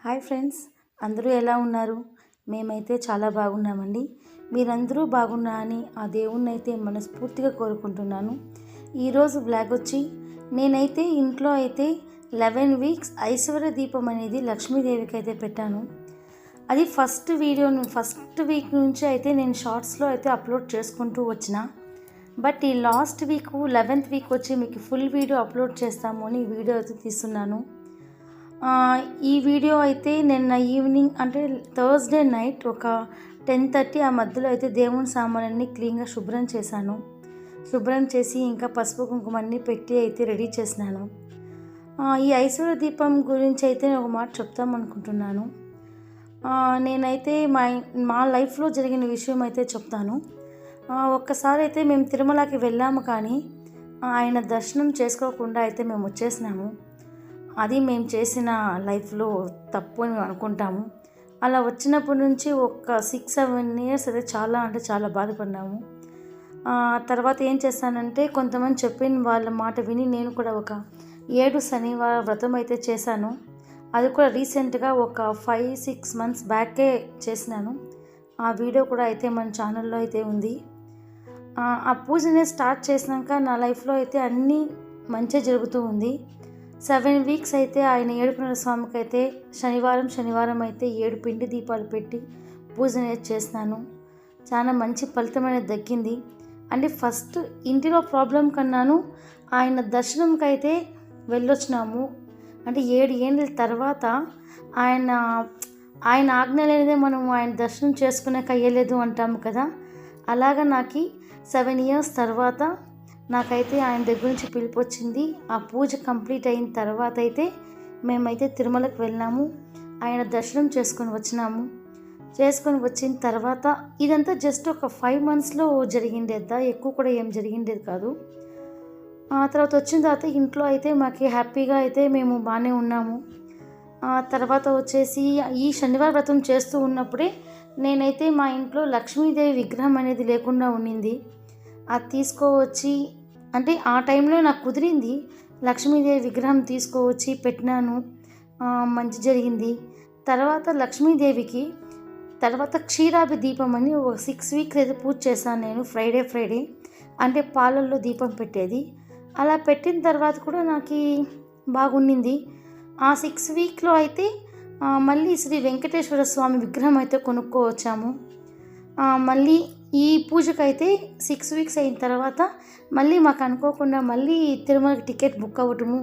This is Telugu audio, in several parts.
హాయ్ ఫ్రెండ్స్, అందరూ ఎలా ఉన్నారు? మేమైతే చాలా బాగున్నామండి. మీరందరూ బాగున్నారని ఆ దేవుణ్ణి అయితే మనస్ఫూర్తిగా కోరుకుంటున్నాను. ఈరోజు బ్లాగ్ వచ్చి నేనైతే ఇంట్లో అయితే 11 వీక్స్ ఐశ్వర్య దీపం అనేది లక్ష్మీదేవికి అయితే పెట్టాను. అది ఫస్ట్ వీక్ నుంచి అయితే నేను షార్ట్స్లో అయితే అప్లోడ్ చేసుకుంటూ వచ్చిన. బట్ ఈ లాస్ట్ వీక్ 11th వీక్ వచ్చి మీకు ఫుల్ వీడియో అప్లోడ్ చేస్తాము అని ఈ వీడియో అయితే తీస్తున్నాను. ఈ వీడియో అయితే నిన్న ఈవినింగ్ అంటే థర్స్డే నైట్ ఒక 10:30 ఆ మధ్యలో అయితే దేవుని సామాన్లన్నీ క్లీన్గా శుభ్రం చేశాను. శుభ్రం చేసి ఇంకా పసుపు కుంకుమ అన్నీ పెట్టి అయితే రెడీ చేసినాను. ఈ ఐశ్వర్య దీపం గురించి అయితే ఒక మాట చెప్తామనుకుంటున్నాను. నేనైతే మా లైఫ్లో జరిగిన విషయం అయితే చెప్తాను. ఒక్కసారి అయితే మేము తిరుమలకి వెళ్ళాము, కానీ ఆయన దర్శనం చేసుకోకుండా అయితే మేము వచ్చేసినాము. అది మేము చేసిన లైఫ్లో తప్పు అని మేము అనుకుంటాము. అలా వచ్చినప్పటి నుంచి ఒక 6-7 ఇయర్స్ అయితే చాలా బాధపడినాము. తర్వాత ఏం చేశానంటే కొంతమంది చెప్పిన వాళ్ళ మాట విని నేను కూడా ఒక 7 శనివార వ్రతం అయితే చేశాను. అది కూడా రీసెంట్గా ఒక 5-6 మంత్స్ బ్యాకే చేసినాను. ఆ వీడియో కూడా అయితే మన ఛానల్లో అయితే ఉంది. ఆ పూజనే స్టార్ట్ చేసినాక నా లైఫ్లో అయితే అన్నీ మంచిగా జరుగుతూ ఉంది. 7 వీక్స్ అయితే ఆయన ఏడుకొండల స్వామికి అయితే శనివారం అయితే 7 పిండి దీపాలు పెట్టి పూజ అనేది చేసినాను. చాలా మంచి ఫలితం అనేది దక్కింది. అంటే ఫస్ట్ ఇంటిలో ప్రాబ్లం కన్నాను ఆయన దర్శనంకి అయితే వెళ్ళొచ్చినాము. అంటే 7 ఏళ్ళ తర్వాత ఆయన ఆజ్ఞ లేనిదే మనం ఆయన దర్శనం చేసుకునే అయ్యలేదు అంటాము కదా. అలాగా నాకు 7 ఇయర్స్ తర్వాత నాకైతే ఆయన దగ్గర నుంచి పిలుపు వచ్చింది. ఆ పూజ కంప్లీట్ అయిన తర్వాత అయితే మేమైతే తిరుమలకి వెళ్ళినాము. ఆయన దర్శనం చేసుకొని వచ్చిన తర్వాత ఇదంతా జస్ట్ ఒక 5 మంత్స్లో జరిగిండేదా, ఎక్కువ కూడా ఏం జరిగిండేది కాదు. ఆ తర్వాత వచ్చిన తర్వాత ఇంట్లో అయితే మాకు హ్యాపీగా అయితే మేము బాగానే ఉన్నాము. తర్వాత వచ్చేసి ఈ శనివారం వ్రతం చేస్తూ ఉన్నప్పుడే నేనైతే మా ఇంట్లో లక్ష్మీదేవి విగ్రహం అనేది లేకుండా ఉండింది. అది తీసుకువచ్చి అంటే ఆ టైంలో నాకు కుదిరింది. లక్ష్మీదేవి విగ్రహం తీసుకువచ్చి పెట్టినాను. మంచి జరిగింది. తర్వాత లక్ష్మీదేవికి క్షీరాభి దీపం అని ఒక 6 వీక్స్ అయితే పూజ చేశాను నేను. ఫ్రైడే అంటే పాలల్లో దీపం పెట్టేది. అలా పెట్టిన తర్వాత కూడా నాకు బాగుండింది. ఆ 6 వీక్లో అయితే మళ్ళీ శ్రీ వెంకటేశ్వర స్వామి విగ్రహం అయితే కొనుక్కోవచ్చాము. మళ్ళీ ఈ పూజకైతే 6 వీక్స్ అయిన తర్వాత మళ్ళీ మాకు అనుకోకుండా మళ్ళీ తిరుమలకి టికెట్ బుక్ అవ్వటము,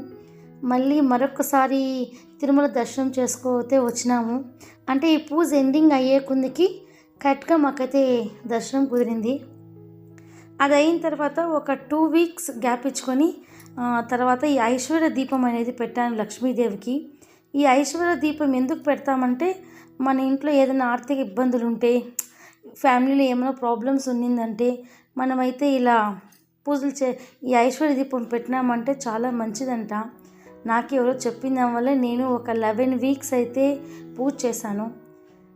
మళ్ళీ మరొకసారి తిరుమల దర్శనం చేసుకోతే వచ్చినాము. అంటే ఈ పూజ ఎండింగ్ అయ్యే కొందికి కరెక్ట్గా మాకైతే దర్శనం కుదిరింది. అది అయిన తర్వాత ఒక 2 వీక్స్ గ్యాప్ ఇచ్చుకొని తర్వాత ఈ ఐశ్వర్య దీపం అనేది పెట్టాను లక్ష్మీదేవికి. ఈ ఐశ్వర్య దీపం ఎందుకు పెడతామంటే మన ఇంట్లో ఏదైనా ఆర్థిక ఇబ్బందులు ఉంటే, ఫ్యామిలీలో ఏమైనా ప్రాబ్లమ్స్ ఉన్నిందంటే మనమైతే ఇలా పూజలు ఈ ఐశ్వర్య దీపం పెట్టినామంటే చాలా మంచిదంట. నాకు ఎవరో చెప్పిన దానివల్ల నేను ఒక 11 వీక్స్ అయితే పూజ చేశాను.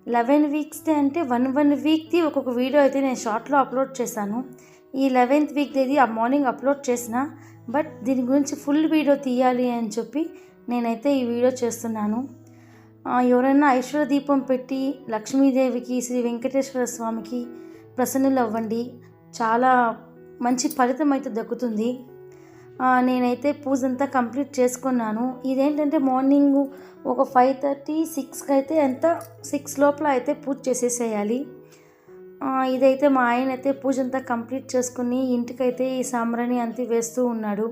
11 వీక్స్ది అంటే 1 వీక్ది ఒక్కొక్క వీడియో అయితే నేను షార్ట్లో అప్లోడ్ చేశాను. ఈ 11th వీక్ది ఆ మార్నింగ్ అప్లోడ్ చేసిన, బట్ దీని గురించి ఫుల్ వీడియో తీయాలి అని చెప్పి నేనైతే ఈ వీడియో చేస్తున్నాను. ఎవరైనా ఐశ్వర్య దీపం పెట్టి లక్ష్మీదేవికి శ్రీ వెంకటేశ్వర స్వామికి ప్రసన్నులు అవ్వండి. చాలా మంచి ఫలితం అయితే దక్కుతుంది. నేనైతే పూజ అంతా కంప్లీట్ చేసుకున్నాను. ఇదేంటంటే మార్నింగ్ ఒక 5:30-6కి అయితే 6 లోపల అయితే పూజ చేసేసేయాలి. ఇదైతే మా ఆయన అయితే పూజ అంతా కంప్లీట్ చేసుకుని ఇంటికైతే ఈ సాంబ్రాణి అంతా వేస్తూ ఉన్నాడు.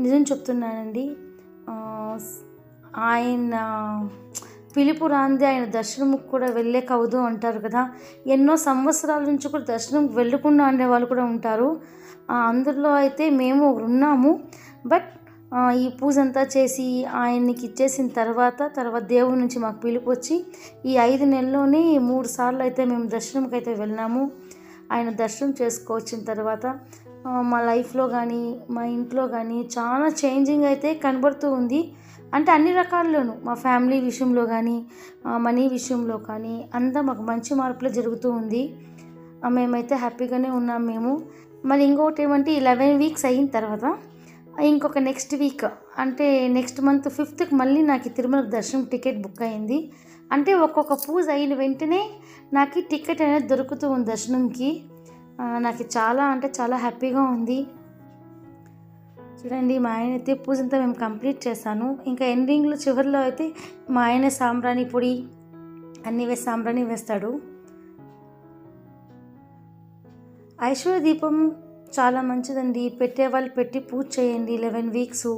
నిజం చెప్తున్నానండి, ఆయన పిలుపు రాంది ఆయన దర్శనంకి కూడా వెళ్ళేకవదు అంటారు కదా. ఎన్నో సంవత్సరాల నుంచి కూడా దర్శనంకి వెళ్ళకుండా ఉండేవాళ్ళు కూడా ఉంటారు. అందులో అయితే మేము ఉన్నాము. బట్ ఈ పూజ అంతా చేసి ఆయనకి ఇచ్చేసిన తర్వాత దేవుడి నుంచి మాకు పిలుపు వచ్చి ఈ 5 నెలల్లోనే 3 సార్లు అయితే మేము దర్శనంకి అయితే వెళ్ళినాము. ఆయన దర్శనం చేసుకోవచ్చిన తర్వాత మా లైఫ్లో కానీ మా ఇంట్లో కానీ చాలా చేంజింగ్ అయితే కనబడుతూ ఉంది. అంటే అన్ని రకాల్లోనూ మా ఫ్యామిలీ విషయంలో కానీ మనీ విషయంలో కానీ అంతా మాకు మంచి మార్పులు జరుగుతూ ఉంది. మేమైతే హ్యాపీగానే ఉన్నాం మేము. మళ్ళీ ఇంకొకటి ఏమంటే 11 వీక్స్ అయిన తర్వాత ఇంకొక నెక్స్ట్ వీక్ అంటే నెక్స్ట్ మంత్ 5th మళ్ళీ నాకు తిరుమల దర్శనం టికెట్ బుక్ అయింది. అంటే ఒక్కొక్క పూజ అయిన వెంటనే నాకు టికెట్ అనేది దొరుకుతూ ఉంది దర్శనంకి. నాకు చాలా అంటే చాలా హ్యాపీగా ఉంది. చూడండి, మా ఆయన అయితే పూజ అంతా మేము కంప్లీట్ చేశాను. ఇంకా ఎండింగ్లో చివరిలో అయితే మా ఆయన సాంబ్రాణి పొడి అన్నీ వేసి సాంబ్రాణి వేస్తాడు. ఐశ్వర్య దీపం చాలా మంచిదండి. పెట్టేవాళ్ళు పెట్టి పూజ చేయండి 11 వీక్స్.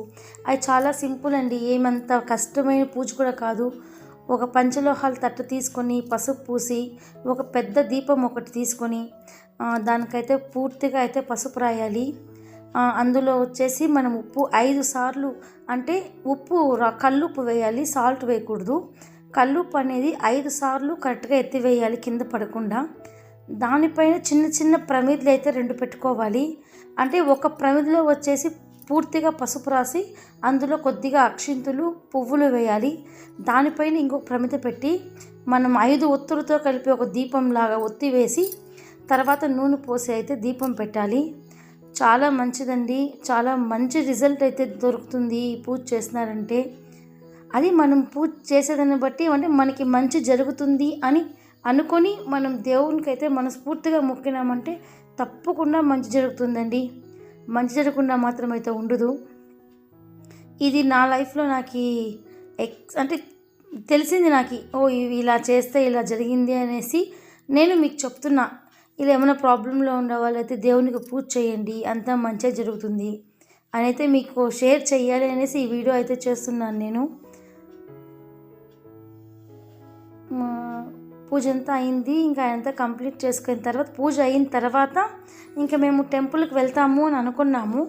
అది చాలా సింపుల్ అండి, ఏమంత కష్టమైన పూజ కూడా కాదు. ఒక పంచలోహాల తట్టు తీసుకొని పసుపు పూసి ఒక పెద్ద దీపం ఒకటి తీసుకొని దానికైతే పూర్తిగా అయితే పసుపు రాయాలి. అందులో వచ్చేసి మనం ఉప్పు 5 సార్లు అంటే కల్లుప్పు వేయాలి, సాల్ట్ వేయకూడదు. కల్లుప్పు అనేది 5 సార్లు కరెక్ట్గా ఎత్తివేయాలి కింద పడకుండా. దానిపైన చిన్న చిన్న ప్రమిదలు అయితే 2 పెట్టుకోవాలి. అంటే ఒక ప్రమిదలో వచ్చేసి పూర్తిగా పసుపు రాసి అందులో కొద్దిగా అక్షింతలు పువ్వులు వేయాలి. దానిపైన ఇంకొక ప్రమిద పెట్టి మనం 5 ఒత్తులతో కలిపి ఒక దీపంలాగా ఒత్తి వేసి తర్వాత నూనె పోసి అయితే దీపం పెట్టాలి. చాలా మంచిదండి, చాలా మంచి రిజల్ట్ అయితే దొరుకుతుంది ఈ పూజ చేస్తున్నారంటే. అది మనం పూజ చేసేదాన్ని బట్టి అంటే మనకి మంచి జరుగుతుంది అని అనుకొని మనం దేవునికి అయితే మనస్ఫూర్తిగా మొక్కినామంటే తప్పకుండా మంచి జరుగుతుందండి. మంచి జరగకుండా మాత్రం అయితే ఉండదు. ఇది నా లైఫ్లో నాకు అంటే తెలిసింది. నాకు ఇలా చేస్తే ఇలా జరిగింది అనేసి నేను మీకు చెప్తున్నా. ఇలా ఏమైనా ప్రాబ్లంలో ఉన్న వాళ్ళైతే దేవునికి పూజ చేయండి, అంతా మంచిగా జరుగుతుంది అని అయితే మీకు షేర్ చేయాలి అనేసి ఈ వీడియో అయితే చేస్తున్నాను నేను. పూజ అంతా అయింది. ఇంకా ఆయనంతా కంప్లీట్ చేసుకున్న తర్వాత పూజ అయిన తర్వాత ఇంకా మేము టెంపుల్కి వెళ్తాము అని అనుకున్నాము.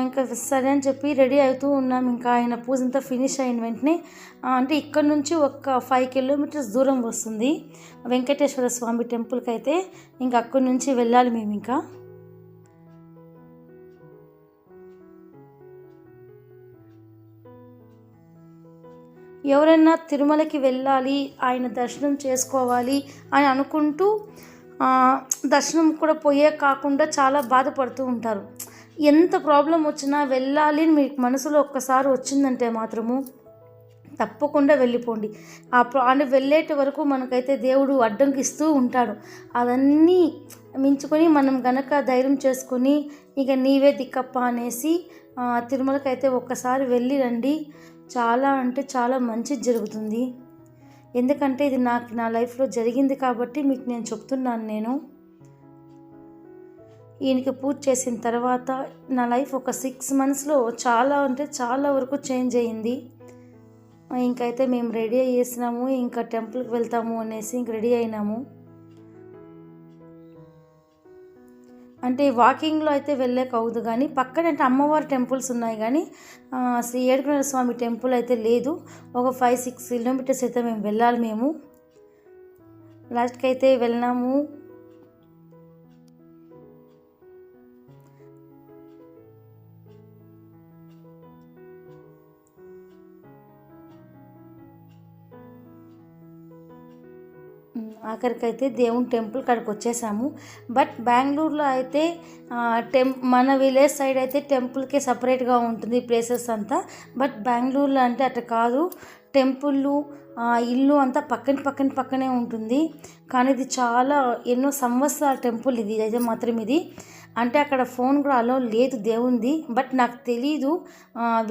ఇంకా సరే అని చెప్పి రెడీ అవుతూ ఉన్నాం. ఇంకా ఆయన పూజ అంతా ఫినిష్ అయిన వెంటనే అంటే ఇక్కడ నుంచి ఒక 5 కిలోమీటర్స్ దూరం వస్తుంది వెంకటేశ్వర స్వామి టెంపుల్కి అయితే. ఇంకా అక్కడి నుంచి వెళ్ళాలి మేము. ఇంకా ఎవరైనా తిరుమలకి వెళ్ళాలి, ఆయన దర్శనం చేసుకోవాలి అని అనుకుంటూ దర్శనం కూడా పోయే కాకుండా చాలా బాధపడుతూ ఉంటారు. ఎంత ప్రాబ్లం వచ్చినా వెళ్ళాలి అని మీకు మనసులో ఒక్కసారి వచ్చిందంటే మాత్రము తప్పకుండా వెళ్ళిపోండి. అని వెళ్ళేటి వరకు మనకైతే దేవుడు అడ్డంకిస్తూ ఉంటాడు. అవన్నీ మించుకొని మనం గనక ధైర్యం చేసుకొని ఇక నీవే దిక్కప్ప అనేసి తిరుమలకైతే ఒక్కసారి వెళ్ళి రండి. చాలా అంటే చాలా మంచిది జరుగుతుంది. ఎందుకంటే ఇది నా లైఫ్లో జరిగింది కాబట్టి మీకు నేను చెప్తున్నాను. నేను ఈయనకి పూజ చేసిన తర్వాత నా లైఫ్ ఒక 6 monthsలో చాలా అంటే చాలా వరకు చేంజ్ అయ్యింది. ఇంకైతే మేము రెడీ అయ్యేసినాము, ఇంకా టెంపుల్కి వెళ్తాము అనేసి ఇంక రెడీ అయినాము. అంటే వాకింగ్లో అయితే వెళ్ళేక అవుదు, కానీ పక్కన అంటే అమ్మవారి టెంపుల్స్ ఉన్నాయి, కానీ శ్రీ ఏడుకొండల స్వామి టెంపుల్ అయితే లేదు. ఒక 5-6 కిలోమీటర్స్ అయితే మేము వెళ్ళాలి. మేము లాస్ట్కి అయితే వెళ్ళినాము. ఆఖరికైతే దేవుని టెంపుల్ కాడికి వచ్చేసాము. బట్ బెంగళూరులో అయితే మన విలేజ్ సైడ్ అయితే టెంపుల్కే సపరేట్గా ఉంటుంది ప్లేసెస్ అంతా. బట్ బెంగళూరులో అంటే అట్లా కాదు, టెంపుళ్ళు ఇల్లు అంతా పక్కనే ఉంటుంది. కానీ ఇది చాలా ఎన్నో సంవత్సరాల టెంపుల్ ఇది అయితే మాత్రం. ఇది అంటే అక్కడ ఫోన్ కూడా అలో లేదు దేవుంది. బట్ నాకు తెలీదు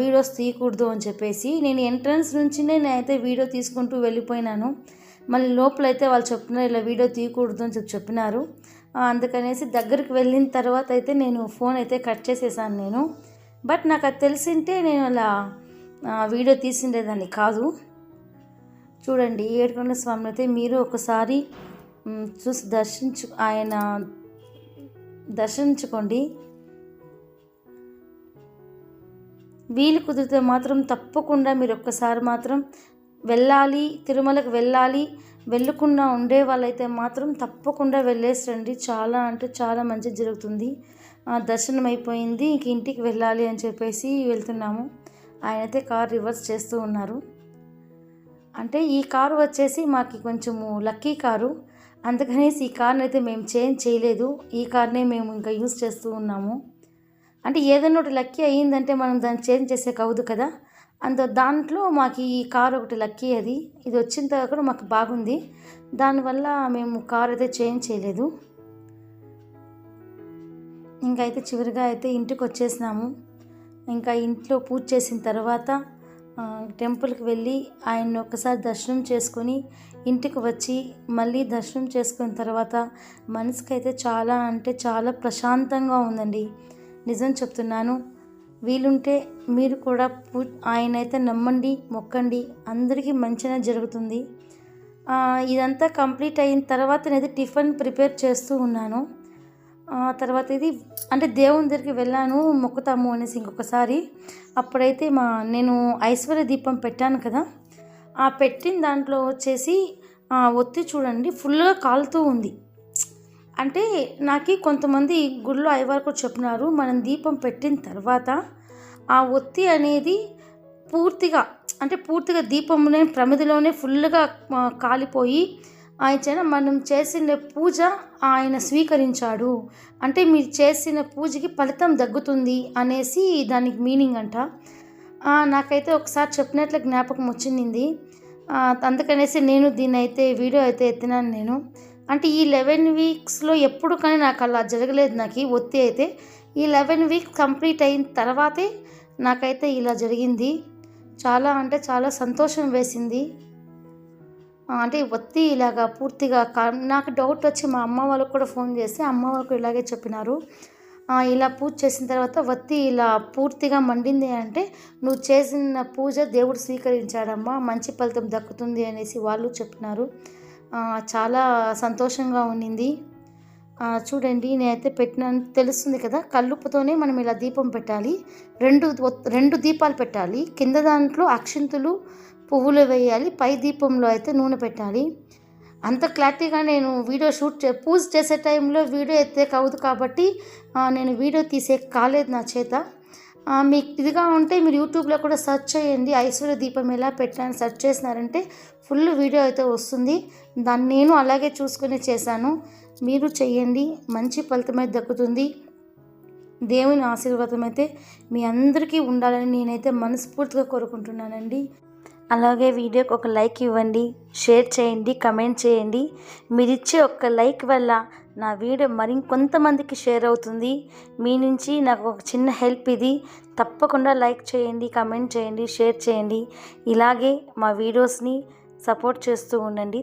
వీడియోస్ తీయకూడదు అని చెప్పేసి నేను ఎంట్రన్స్ నుంచినే నేనైతే వీడియో తీసుకుంటూ వెళ్ళిపోయినాను. మళ్ళీ లోపలైతే వాళ్ళు చెప్తున్నారు ఇలా వీడియో తీయకూడదు అని చెప్పినారు. అందుకనేసి దగ్గరికి వెళ్ళిన తర్వాత అయితే నేను ఫోన్ అయితే కట్ చేసేసాను నేను. బట్ నాకు అది తెలిసింటే నేను అలా వీడియో తీసిండేదాన్ని కాదు. చూడండి, ఏడుకొండల స్వామిని అయితే మీరు ఒకసారి చూసి ఆయన దర్శించుకోండి. వీలు కుదిరితే మాత్రం తప్పకుండా మీరు ఒక్కసారి మాత్రం వెళ్ళాలి, తిరుమలకు వెళ్ళాలి. వెళ్ళకుండా ఉండే వాళ్ళైతే మాత్రం తప్పకుండా వెళ్ళేసి రండి. చాలా అంటే చాలా మంచి జరుగుతుంది. దర్శనం అయిపోయింది, ఇంక ఇంటికి వెళ్ళాలి అని చెప్పేసి వెళ్తున్నాము. ఆయనైతే కార్ రివర్స్ చేస్తూ ఉన్నారు. అంటే ఈ కారు వచ్చేసి మాకు కొంచెము లక్కీ కారు, అందుకనేసి ఈ కార్ని అయితే మేము చేంజ్ చేయలేదు. ఈ కార్నే మేము ఇంకా యూజ్ చేస్తూ ఉన్నాము. అంటే ఏదైనా ఒకటి లక్కీ అయ్యిందంటే మనం దాన్ని చేంజ్ చేసేకి అవ్వదు కదా. దాంట్లో మాకు ఈ కార్ ఒకటి లక్కీ అది. ఇది వచ్చిన తర్వాత కూడా మాకు బాగుంది. దానివల్ల మేము కార్ అయితే చేంజ్ చేయలేదు. ఇంకా అయితే చివరిగా అయితే ఇంటికి వచ్చేసినాము. ఇంకా ఇంట్లో పూజ చేసిన తర్వాత టెంపుల్కి వెళ్ళి ఆయన్ని ఒక్కసారి దర్శనం చేసుకొని ఇంటికి వచ్చి మళ్ళీ దర్శనం చేసుకున్న తర్వాత మనసుకైతే చాలా అంటే చాలా ప్రశాంతంగా ఉందండి. నిజం చెప్తున్నాను. వీలుంటే మీరు కూడా ఆయనైతే నమ్మండి, మొక్కండి, అందరికీ మంచిగా జరుగుతుంది. ఇదంతా కంప్లీట్ అయిన తర్వాత నేనైతే టిఫిన్ ప్రిపేర్ చేస్తూ ఉన్నాను. తర్వాత ఇది అంటే దేవుని దగ్గరికి వెళ్ళాను మొక్కుతాము అనేసి ఇంకొకసారి. అప్పుడైతే నేను ఐశ్వర్య దీపం పెట్టాను కదా, ఆ పెట్టిన దాంట్లో వచ్చేసి ఒత్తి చూడండి ఫుల్గా కాలుతూ ఉంది. అంటే నాకు కొంతమంది గుడిలో అయ్యవారు కూడా చెప్పినారు, మనం దీపం పెట్టిన తర్వాత ఆ ఒత్తి అనేది పూర్తిగా దీపంలోనే ప్రమిదిలోనే ఫుల్గా కాలిపోయి ఆయన మనం చేసిన పూజ ఆయన స్వీకరించాడు, అంటే మీరు చేసిన పూజకి ఫలితం దగ్గుతుంది అనేసి దానికి మీనింగ్ అంట. నాకైతే ఒకసారి చెప్పినట్లు జ్ఞాపకం వచ్చింది. అందుకనేసి నేను దీన్ని అయితే వీడియో అయితే ఎత్తినాను నేను. అంటే ఈ 11 వీక్స్లో ఎప్పుడు కానీ నాకు అలా జరగలేదు. నాకు ఒత్తి అయితే ఈ 11 వీక్స్ కంప్లీట్ అయిన తర్వాతే నాకైతే ఇలా జరిగింది. చాలా అంటే చాలా సంతోషం వేసింది. అంటే ఒత్తి ఇలాగా పూర్తిగా నాకు డౌట్ వచ్చి మా అమ్మ వాళ్ళకు కూడా ఫోన్ చేసి అమ్మ వాళ్ళకు ఇలాగే చెప్పినారు. ఇలా పూజ చేసిన తర్వాత ఒత్తి ఇలా పూర్తిగా మండింది అంటే నువ్వు చేసిన పూజ దేవుడు స్వీకరించాడమ్మా, మంచి ఫలితం దక్కుతుంది అనేసి వాళ్ళు చెప్పినారు. చాలా సంతోషంగా ఉన్నింది. చూడండి నేనైతే పెట్టినాను, తెలుస్తుంది కదా. కల్లుపుతోనే మనం ఇలా దీపం పెట్టాలి. రెండు దీపాలు పెట్టాలి. కింద దాంట్లో అక్షింతలు పువ్వులు వేయాలి, పై దీపంలో అయితే నూనె పెట్టాలి. అంత క్లారిటీగా నేను వీడియో పూజ చేసే టైంలో వీడియో ఎత్తే కావదు కాబట్టి నేను వీడియో తీసే కాలేదు నా చేత. మీకు ఇదిగా ఉంటే మీరు యూట్యూబ్లో కూడా సెర్చ్ చేయండి, ఐశ్వర్య దీపం ఎలా పెట్టాలని సెర్చ్ చేసినారంటే ఫుల్ వీడియో అయితే వస్తుంది. దాన్ని నేను అలాగే చూసుకుని చేశాను. మీరు చెయ్యండి, మంచి ఫలితం అయితే దక్కుతుంది. దేవుని ఆశీర్వాదం అయితే మీ అందరికీ ఉండాలని నేనైతే మనస్ఫూర్తిగా కోరుకుంటున్నానండి. అలాగే వీడియోకి ఒక లైక్ ఇవ్వండి, షేర్ చేయండి, కమెంట్ చేయండి. మీరిచ్చే ఒక్క లైక్ వల్ల నా వీడియో మరింకొంతమందికి షేర్ అవుతుంది. మీ నుంచి నాకు ఒక చిన్న హెల్ప్ ఇది. తప్పకుండా లైక్ చేయండి, కమెంట్ చేయండి, షేర్ చేయండి. ఇలాగే మా వీడియోస్ని సపోర్ట్ చేస్తూ ఉండండి.